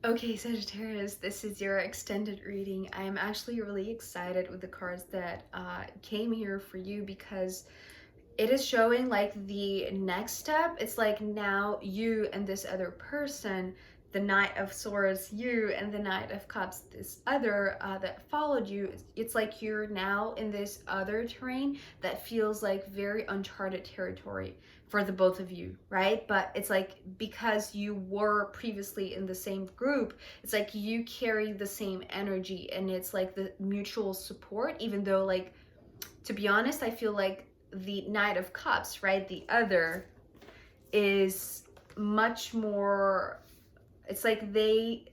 Okay, Sagittarius, this is your extended reading. I am actually really excited with the cards that came here for you because it is showing like the next step. It's like now you and this other person, the Knight of Swords, you and the Knight of Cups, this other that followed you. It's like you're now in this other terrain that feels like very uncharted territory for the both of you, right? But it's like because you were previously in the same group, it's like you carry the same energy and it's like the mutual support, even though, like, to be honest, I feel like the Knight of Cups, right? The other is much more, it's like they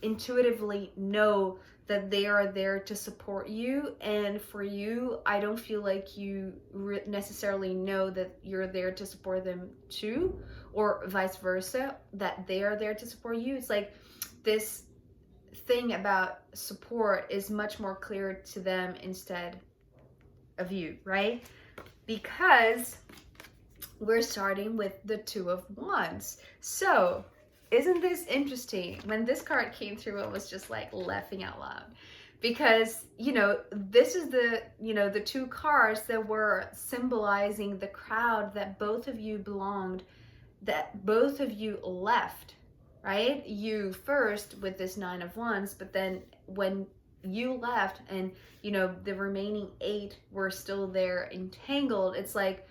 intuitively know that they are there to support you. And for you, I don't feel like you necessarily know that you're there to support them too, or vice versa, that they are there to support you. It's like this thing about support is much more clear to them instead of you, right? Because we're starting with the Two of Wands. So, isn't this interesting? When this card came through, I was just like laughing out loud. Because, this is the two cards that were symbolizing the crowd that both of you belonged, that both of you left, right? You first with this Nine of Wands, but then when you left and the remaining 8 were still there entangled, it's like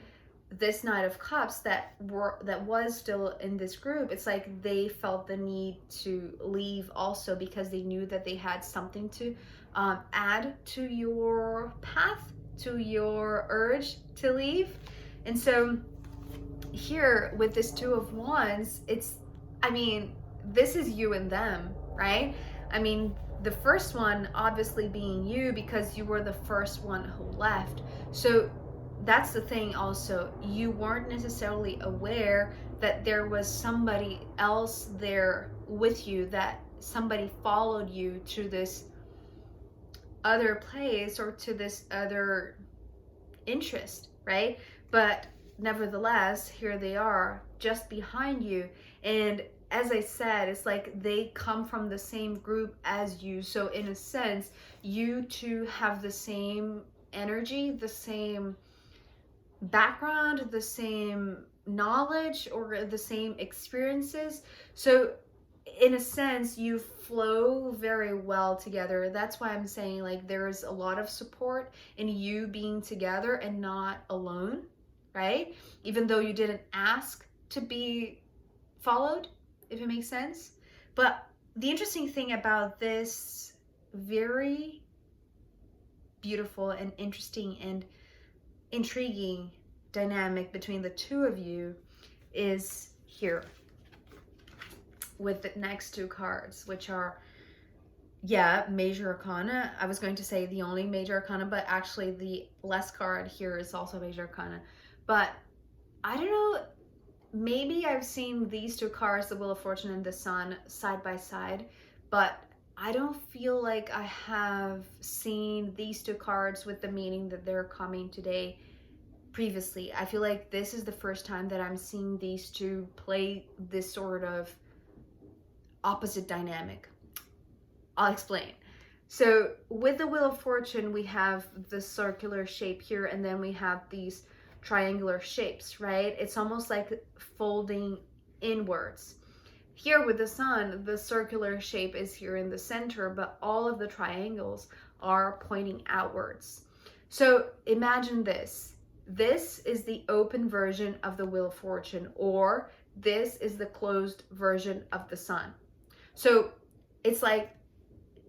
this Knight of Cups that was still in this group, it's like they felt the need to leave also because they knew that they had something to add to your path, to your urge to leave. And so here with this Two of Wands, this is you and them, right? The first one obviously being you because you were the first one who left. So that's the thing also. You weren't necessarily aware that there was somebody else there with you, that somebody followed you to this other place or to this other interest, right? But nevertheless, here they are just behind you. And as I said, it's like they come from the same group as you. So in a sense, you two have the same energy, the same background, the same knowledge, or the same experiences. So in a sense, you flow very well together. That's why I'm saying, like, there's a lot of support in you being together and not alone, right? Even though you didn't ask to be followed, if it makes sense. But the interesting thing about this very beautiful and interesting and intriguing dynamic between the two of you is here with the next two cards, which are, major arcana. I was going to say the only major arcana, but actually the last card here is also major arcana. But I don't know, maybe I've seen these two cards, the Wheel of Fortune and the Sun, side by side, but I don't feel like I have seen these two cards with the meaning that they're coming today previously. I feel like this is the first time that I'm seeing these two play this sort of opposite dynamic. I'll explain. So with the Wheel of Fortune, we have the circular shape here, and then we have these triangular shapes, right? It's almost like folding inwards. Here with the Sun, the circular shape is here in the center, but all of the triangles are pointing outwards. So imagine this. This is the open version of the Wheel of Fortune, or this is the closed version of the Sun. So it's like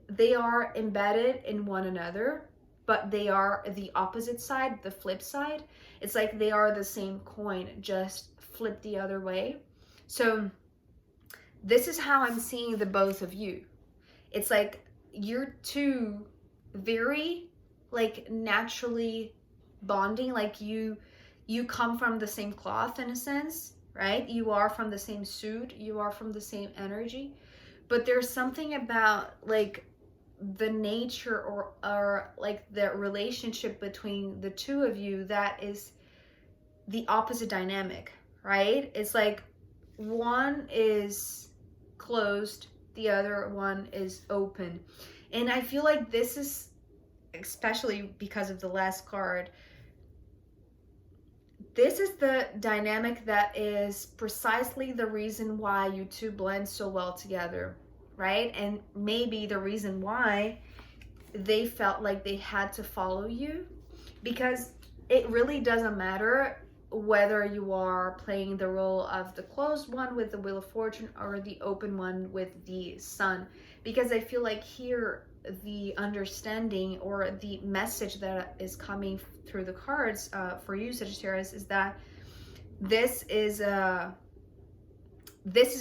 they are embedded in one another, but they are the opposite side, the flip side. It's like they are the same coin, just flipped the other way. So this is how I'm seeing the both of you. It's like you're two very, like, naturally bonding, like you come from the same cloth in a sense, right? You are from the same suit, you are from the same energy, but there's something about, like, the nature or like the relationship between the two of you that is the opposite dynamic, right? It's like one is closed the other one is open. And I feel like this is, especially because of the last card, this is the dynamic that is precisely the reason why you two blend so well together, right? And maybe the reason why they felt like they had to follow you, because it really doesn't matter whether you are playing the role of the closed one with the Wheel of Fortune or the open one with the Sun, because I feel like here the understanding or the message that is coming through the cards for you, Sagittarius, is that this is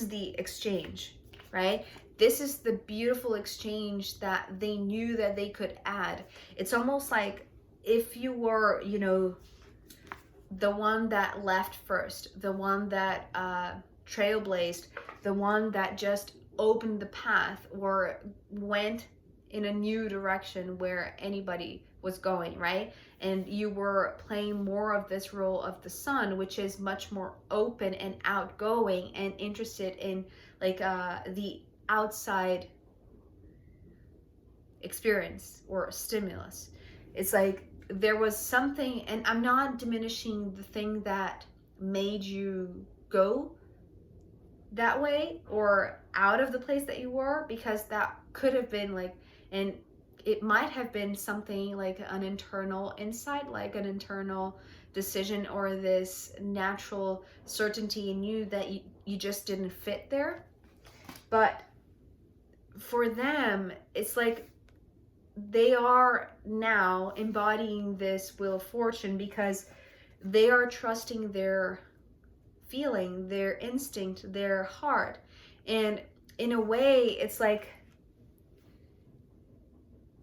the exchange, right? This is the beautiful exchange that they knew that they could add. It's almost like if you were, you know, the one that left first, the one that trailblazed, the one that just opened the path or went in a new direction where anybody was going, right? And you were playing more of this role of the Sun, which is much more open and outgoing and interested in like the outside experience or stimulus. It's like there was something, and I'm not diminishing the thing that made you go that way or out of the place that you were, because that could have been like, and it might have been something like an internal insight, like an internal decision, or this natural certainty in you that you just didn't fit there. But for them, it's like they are now embodying this Wheel of Fortune because they are trusting their feeling, their instinct, their heart. And in a way, it's like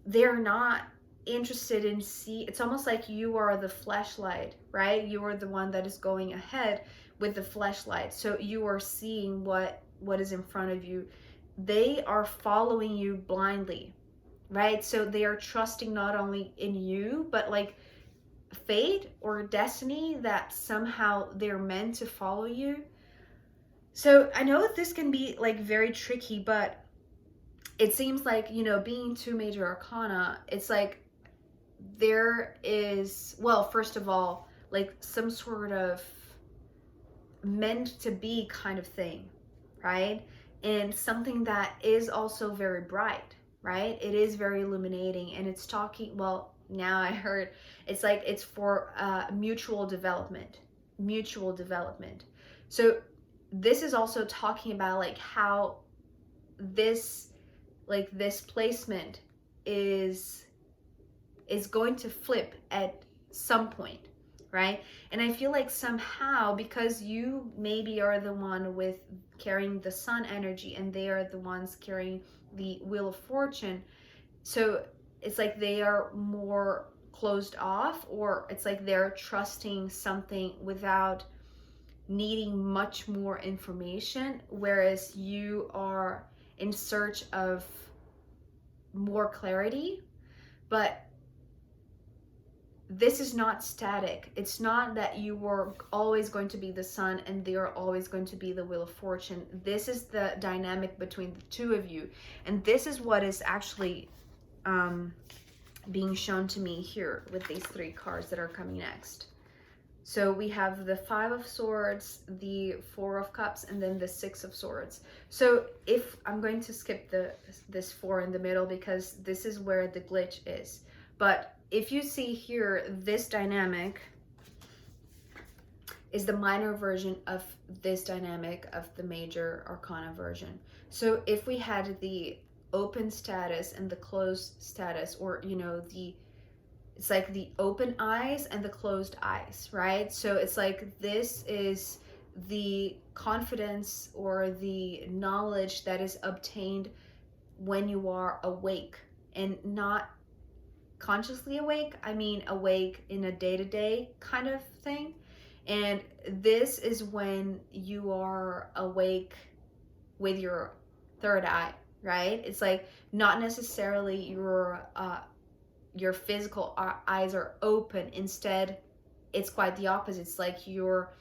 they're not interested in it's almost like you are the flashlight, right? You are the one that is going ahead with the flashlight. So you are seeing what is in front of you. They are following you blindly, right? So they are trusting not only in you, but like fate or destiny, that somehow they're meant to follow you. So I know that this can be like very tricky, but it seems like, you know, being two major arcana, it's like there is, well, first of all, like some sort of meant to be kind of thing, right? And something that is also very bright, right? It is very illuminating, and it's talking, well, now I heard it's like it's for mutual development. So this is also talking about like how this placement is going to flip at some point, right? And I feel like somehow, because you maybe are the one with carrying the Sun energy and they are the ones carrying the Wheel of Fortune, so it's like they are more closed off, or it's like they're trusting something without needing much more information, whereas you are in search of more clarity. But this is not static. It's not that you were always going to be the Sun and they are always going to be the Wheel of Fortune. This is the dynamic between the two of you, and this is what is actually being shown to me here with these three cards that are coming next. So we have the Five of Swords, the Four of Cups, and then the Six of Swords. So if I'm going to skip this four in the middle because this is where the glitch is. But if you see here, this dynamic is the minor version of this dynamic of the major arcana version. So if we had the open status and the closed status, or, you know, it's like the open eyes and the closed eyes, right? So it's like this is the confidence or the knowledge that is obtained when you are awake, and not consciously awake. I mean awake in a day-to-day kind of thing. And this is when you are awake with your third eye, right? It's like not necessarily your physical eyes are open. Instead, it's quite the opposite. It's like your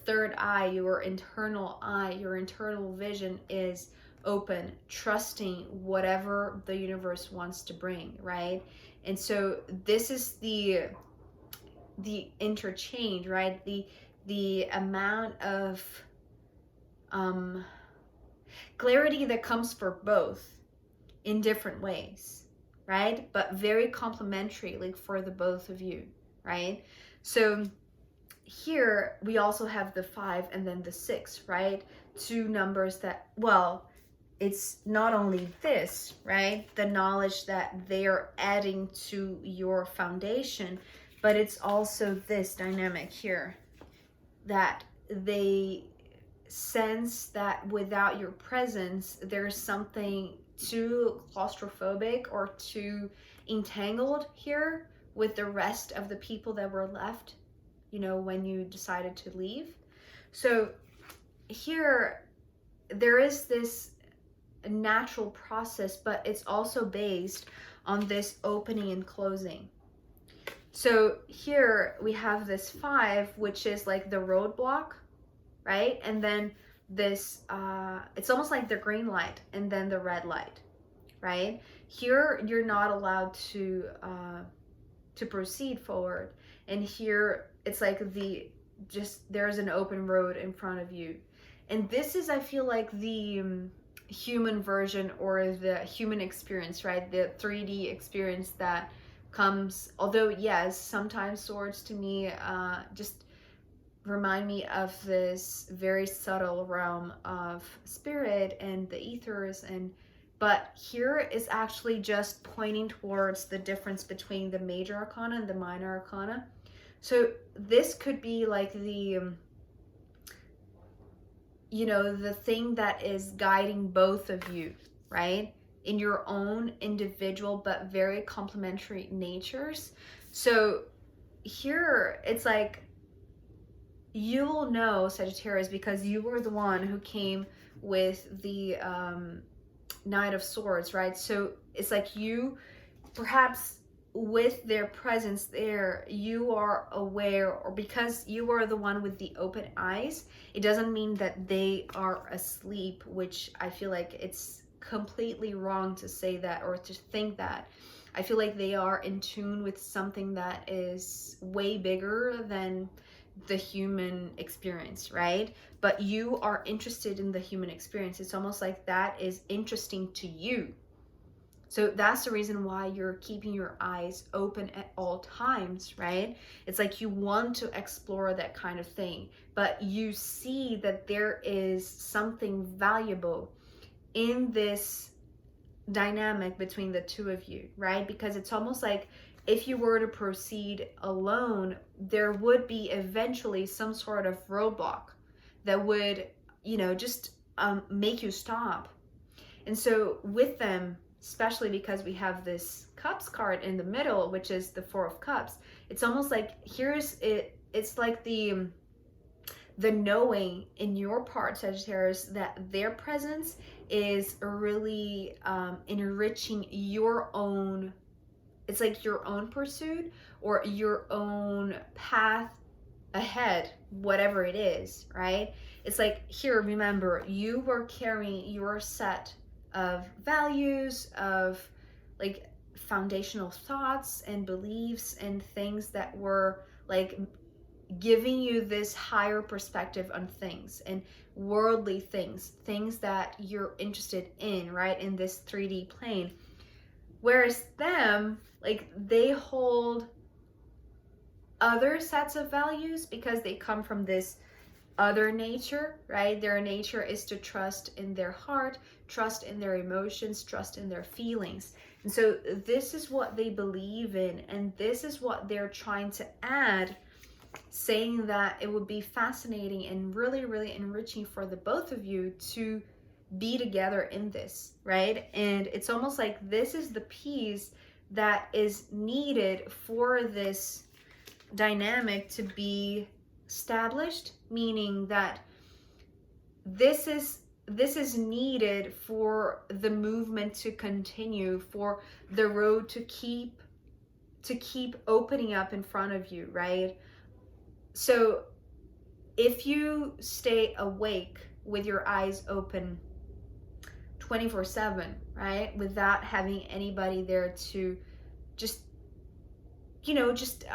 third eye, your internal eye, your internal vision is open, trusting whatever the universe wants to bring, right? And so this is the interchange, right? The amount of clarity that comes for both in different ways, right? But very complementary, like for the both of you, right? So here we also have the 5 and then the 6, right? Two numbers that, well, it's not only this, right? The knowledge that they are adding to your foundation, but it's also this dynamic here that they sense that without your presence, there's something too claustrophobic or too entangled here with the rest of the people that were left, you know, when you decided to leave. So here, there is this natural process, but it's also based on this opening and closing. So here we have this 5, which is like the roadblock, right? And then this, it's almost like the green light and then the red light, right? Here you're not allowed to proceed forward. And here it's like there's an open road in front of you. And this is, I feel like, the human version or the human experience, right? The 3D experience that comes, although yes, sometimes swords to me just remind me of this very subtle realm of spirit and the ethers, but here is actually just pointing towards the difference between the major arcana and the minor arcana. So this could be like the you know, the thing that is guiding both of you, right? In your own individual but very complementary natures. So here it's like, you will know, Sagittarius, because you were the one who came with the Knight of Swords, right? So it's like you, perhaps with their presence there, you are aware, or because you are the one with the open eyes, it doesn't mean that they are asleep, which I feel like it's completely wrong to say that or to think that. I feel like they are in tune with something that is way bigger than the human experience, right? But you are interested in the human experience. It's almost like that is interesting to you. So that's the reason why you're keeping your eyes open at all times, right? It's like you want to explore that kind of thing, but you see that there is something valuable in this dynamic between the two of you, right? Because it's almost like if you were to proceed alone, there would be eventually some sort of roadblock that would, you know, just make you stop. And so with them, especially because we have this Cups card in the middle, which is the 4 of Cups, it's almost like it's like the knowing in your part, Sagittarius, that their presence is really enriching your own, it's like your own pursuit or your own path ahead, whatever it is, right? It's like, here, remember, you were carrying your set of values, of like foundational thoughts and beliefs and things that were like giving you this higher perspective on things and worldly things that you're interested in, right? In this 3D plane. Whereas them, like, they hold other sets of values because they come from this other nature, right? Their nature is to trust in their heart, trust in their emotions, trust in their feelings. And so this is what they believe in, and this is what they're trying to add, saying that it would be fascinating and really, really enriching for the both of you to be together in this, right? And it's almost like this is the piece that is needed for this dynamic to be established, meaning that this is needed for the movement to continue, for the road to keep opening up in front of you, right? So if you stay awake with your eyes open 24/7, right? Without having anybody there to just, just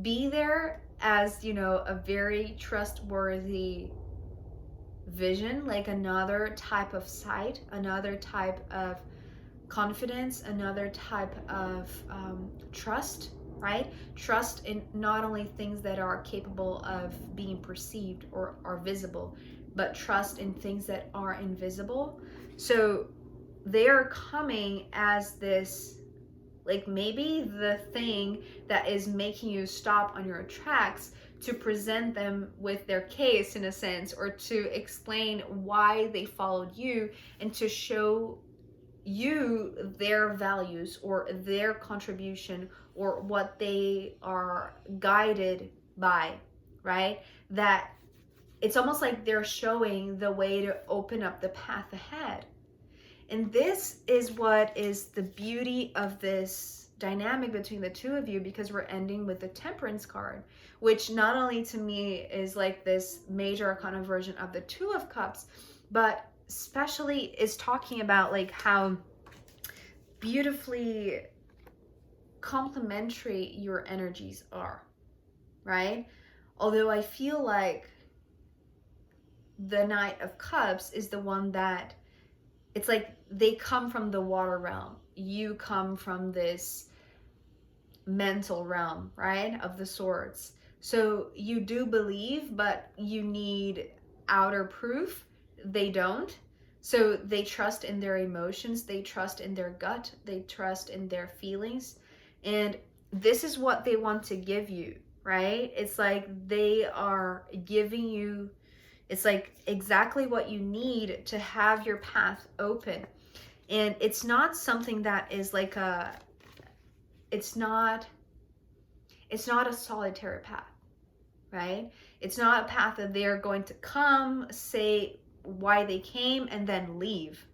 be there as, a very trustworthy vision, like another type of sight, another type of confidence, another type of trust, right? Trust in not only things that are capable of being perceived or are visible, but trust in things that are invisible. So they are coming as this, like maybe the thing that is making you stop on your tracks, to present them with their case in a sense, or to explain why they followed you, and to show you their values or their contribution or what they are guided by, right? That it's almost like they're showing the way to open up the path ahead. And this is what is the beauty of this dynamic between the two of you, because we're ending with the Temperance card, which not only to me is like this major arcana version of the Two of Cups, but especially is talking about like how beautifully complementary your energies are, right? Although I feel like the Knight of Cups is the one that, it's like they come from the water realm. You come from this mental realm, right? Of the swords. So you do believe, but you need outer proof. They don't. So they trust in their emotions, they trust in their gut, they trust in their feelings. And this is what they want to give you, right? It's like they are giving you, it's like exactly what you need to have your path open. And it's not something that is like it's not a solitary path, right? It's not a path that they're going to come, say why they came, and then leave.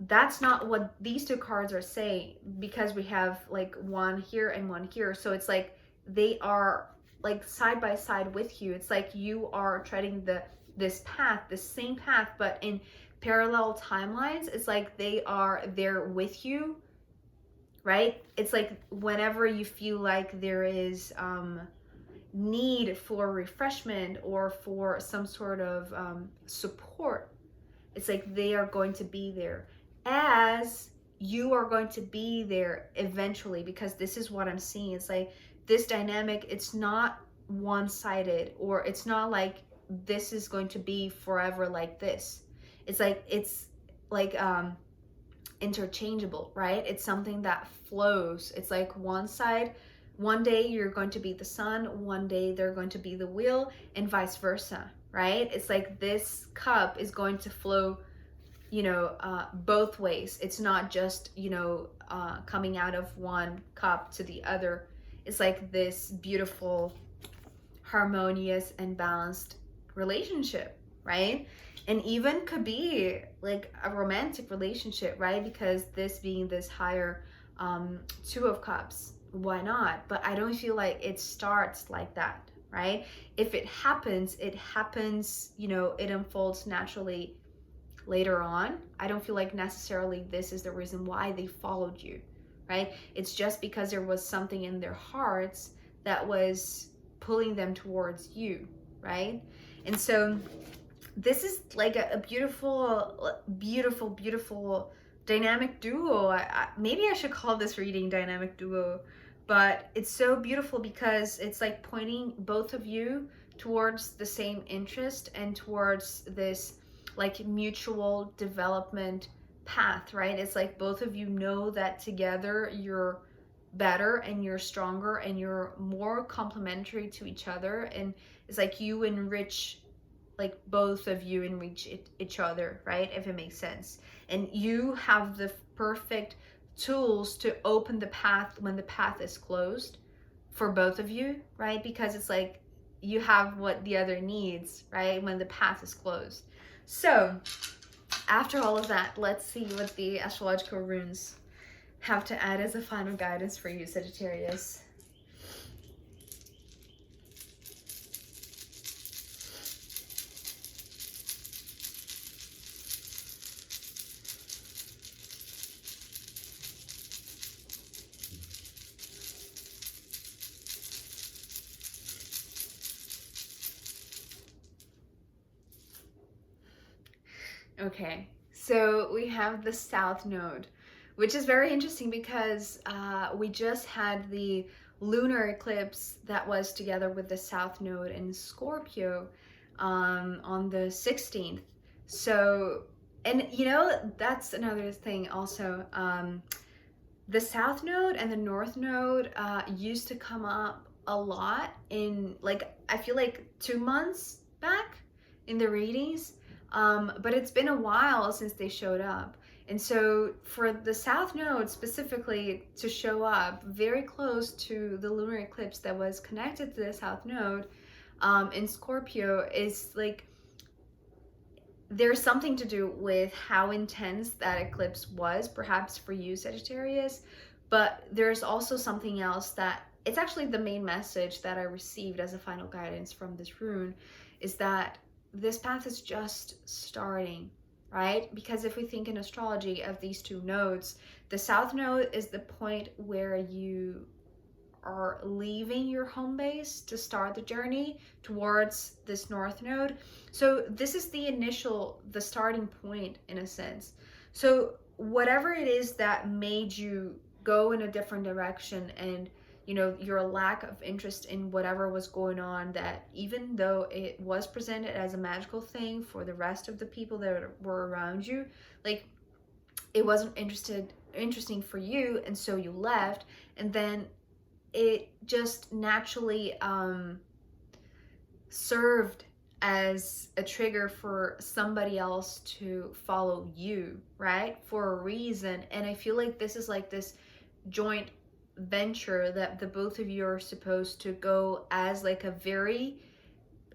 That's not what these two cards are saying, because we have like one here and one here. So it's like they are like side by side with you. It's like you are treading this path, the same path, but in parallel timelines. It's like they are there with you, right? It's like whenever you feel like there is need for refreshment or for some sort of support, it's like they are going to be there, as you are going to be there eventually. Because this is what I'm seeing. It's like this dynamic, it's not one-sided, or it's not like this is going to be forever like this. It's like interchangeable, right? It's something that flows. It's like one side, one day you're going to be the sun, one day they're going to be the wheel, and vice versa, right? It's like this cup is going to flow, both ways. It's not just, coming out of one cup to the other. It's like this beautiful, harmonious, and balanced relationship, right? And even could be like a romantic relationship, right? Because this being this higher Two of Cups, why not? But I don't feel like it starts like that, right? If it happens, it unfolds naturally later on. I don't feel like necessarily this is the reason why they followed you, right? It's just because there was something in their hearts that was pulling them towards you, right? And so this is like a beautiful, beautiful, beautiful dynamic duo. Maybe I should call this reading dynamic duo, but it's so beautiful because it's like pointing both of you towards the same interest and towards this like mutual development path, right? It's like both of you know that together you're better and you're stronger and you're more complementary to each other. And it's like you enrich, like both of you enrich each other, right? If it makes sense. And you have the perfect tools to open the path when the path is closed for both of you, right? Because it's like you have what the other needs, right? When the path is closed. So after all of that, let's see what the astrological runes have to add as a final guidance for you, Sagittarius. Okay, so we have the South Node, which is very interesting because we just had the lunar eclipse that was together with the South Node in Scorpio on the 16th. So, and you know, that's another thing also. The South Node and the North Node used to come up a lot in, like, I feel like 2 months back in the readings, but it's been a while since they showed up. And so for the South Node specifically to show up very close to the lunar eclipse that was connected to the South Node in Scorpio is like, there's something to do with how intense that eclipse was, perhaps for you, Sagittarius, but there's also something else that it's actually the main message that I received as a final guidance from this rune is that this path is just starting, right? Because if we think in astrology of these two nodes, the South Node is the point where you are leaving your home base to start the journey towards this North Node. So this is the starting point in a sense. So whatever it is that made you go in a different direction, and you know, your lack of interest in whatever was going on, that even though it was presented as a magical thing for the rest of the people that were around you, like, it wasn't interesting for you, and so you left. And then it just naturally served as a trigger for somebody else to follow you, right? For a reason. And I feel like this is like this joint venture that the both of you are supposed to go as like a very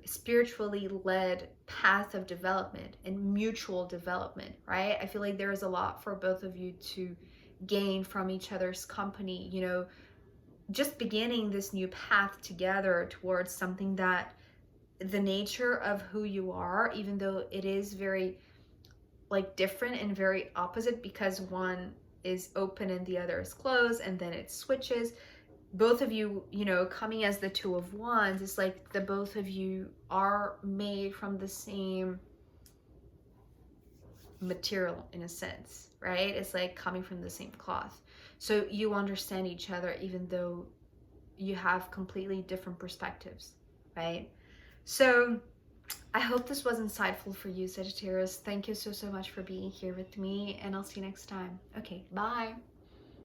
spiritually led path of development and mutual development, right? I feel like there is a lot for both of you to gain from each other's company, you know, just beginning this new path together towards something that the nature of who you are, even though it is very like different and very opposite because one is open and the other is closed, and then it switches. Both of you, you know, coming as the Two of Wands, it's like the both of you are made from the same material in a sense, right? It's like coming from the same cloth. So you understand each other even though you have completely different perspectives, right? So I hope this was insightful for you, Sagittarius. Thank you so much for being here with me, and I'll see you next time. Okay, bye.